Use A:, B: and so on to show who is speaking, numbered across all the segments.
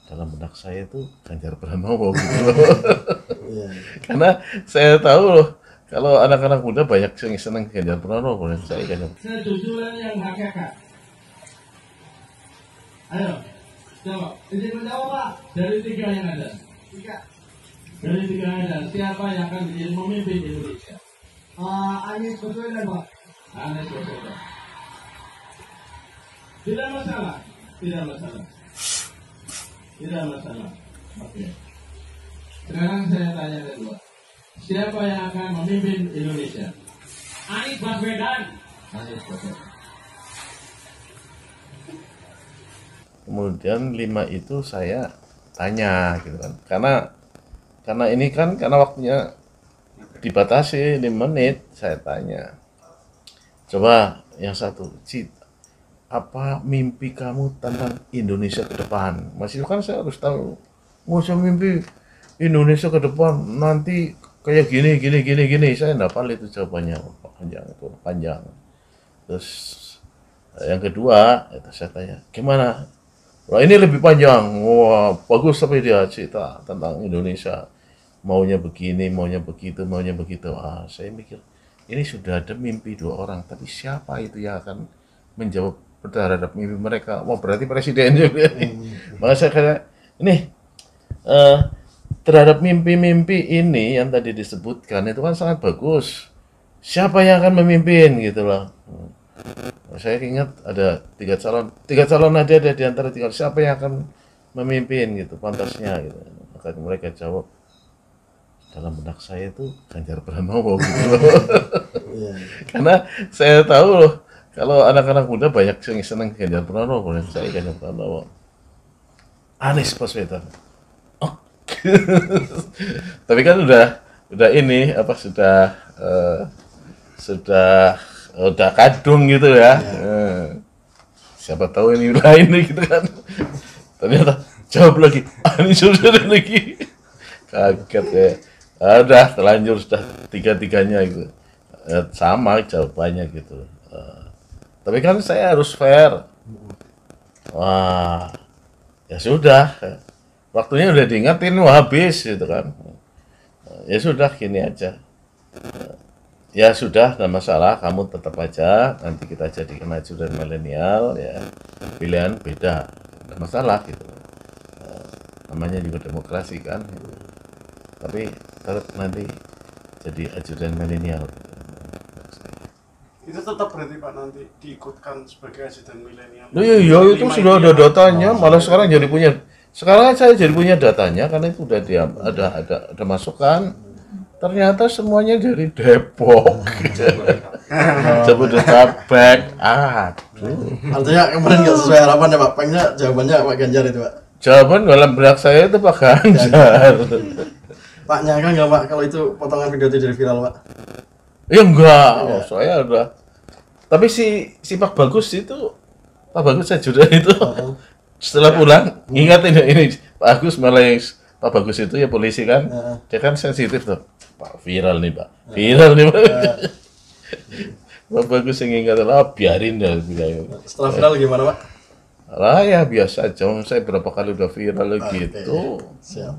A: dalam benak saya itu Ganjar Pranowo gitu loh. Karena saya tahu loh, kalau anak-anak muda banyak yang senang Ganjar Pranowo, dan saya Ganjar.
B: Sejujuran yang hakikat. Ayo, jawab. Izin menjawab Pak. Dari 3 yang ada. 3. Dari 3 yang ada, siapa yang akan menjadi pemimpin Indonesia? Anies Baswedan Pak. Anies Baswedan. Tidak masalah. Tidak masalah. Tidak masalah. Oke. Sekarang saya tanya kedua. Siapa yang akan memimpin Indonesia? Anies Baswedan. Anies Baswedan.
A: Kemudian 5 itu saya tanya gitu kan. Karena ini kan karena waktunya dibatasi 5 menit, saya tanya. Coba yang satu, Cid, apa mimpi kamu tentang Indonesia ke depan? Masih kan saya harus tahu. Masa mimpi Indonesia ke depan nanti kayak gini. Saya enggak hafal itu jawabannya, panjang. Terus yang kedua, itu saya tanya, gimana? Wah, ini lebih panjang. Wah, bagus sampai dia cerita tentang Indonesia. Maunya begini, maunya begitu. Saya mikir, ini sudah ada mimpi 2 orang, tapi siapa itu yang akan menjawab terhadap mimpi mereka? Wah, berarti presiden juga. Maka saya kira, ini terhadap mimpi-mimpi ini yang tadi disebutkan itu kan sangat bagus. Siapa yang akan memimpin gitu loh. Saya ingat ada 3 calon ada di antara 3. Siapa yang akan memimpin gitu, pantasnya gitu. Maka mereka jawab, dalam benak saya itu Ganjar Pranowo gitu loh. Karena saya tahu loh, kalau anak-anak muda banyak yang senang Ganjar Pranowo, dan saya Ganjar Pranowo. Anies Baswedan. Oh. Tapi kan udah ini apa udah kadung gitu ya. Siapa tahu ini lain gitu kan. Ternyata jawab lagi, Anies Baswedan lagi. Kaget ya. Udah terlanjur, sudah 3-3-nya gitu. Sama jawabannya gitu. Tapi kan saya harus fair. Wah, ya sudah. Waktunya udah diingetin, wah habis gitu kan. Ya sudah, gini aja. Ya sudah, tidak masalah, kamu tetap aja, nanti kita jadikan ajudan milenial, ya pilihan beda, tidak masalah gitu. Namanya juga demokrasi kan, gitu. Tapi tetap nanti jadi ajudan milenial.
C: Itu tetap berarti Pak nanti diikutkan sebagai ajudan milenial.
A: Iya, itu sudah ada datanya, malah sekarang saya jadi punya datanya karena itu udah ada masukan. Ternyata semuanya dari Depok, Jabodetabek. Aduh.
D: Artinya kemarin nggak sesuai harapan ya Pak? Pengennya jawabannya Pak Ganjar itu Pak?
A: Jawaban dalam benak saya itu Pak Ganjar.
D: Pak nyangka nggak Pak kalau itu potongan video itu jadi viral Pak?
A: Ya enggak, saya udah. Tapi si Pak Bagus itu, Pak Bagus ajudan itu, setelah pulang, ingat ini Pak Agus malah yang Pak Bagus itu ya polisi kan, dia kan sensitif tuh. Pak viral nih Pak. Pak Bagus yang ingat lah, biarin dah.
D: Setelah viral gimana Pak?
A: Lah ya biasa aja, saya berapa kali udah viral gitu.
D: Siap.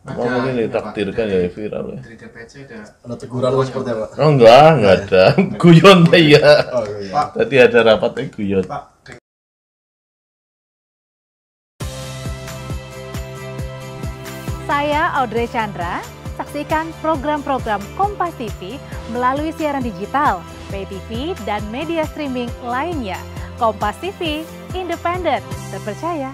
A: Mungkin ditakdirkan ya viral ya.
D: Ada teguran Pak seperti apa?
A: Oh enggak ada. Guyon ya.
D: Oh iya.
A: Tadi ada rapatnya guyon.
E: Saya Audrey Chandra. Saksikan program-program Kompas TV melalui siaran digital, pay TV, dan media streaming lainnya. Kompas TV, independen, terpercaya,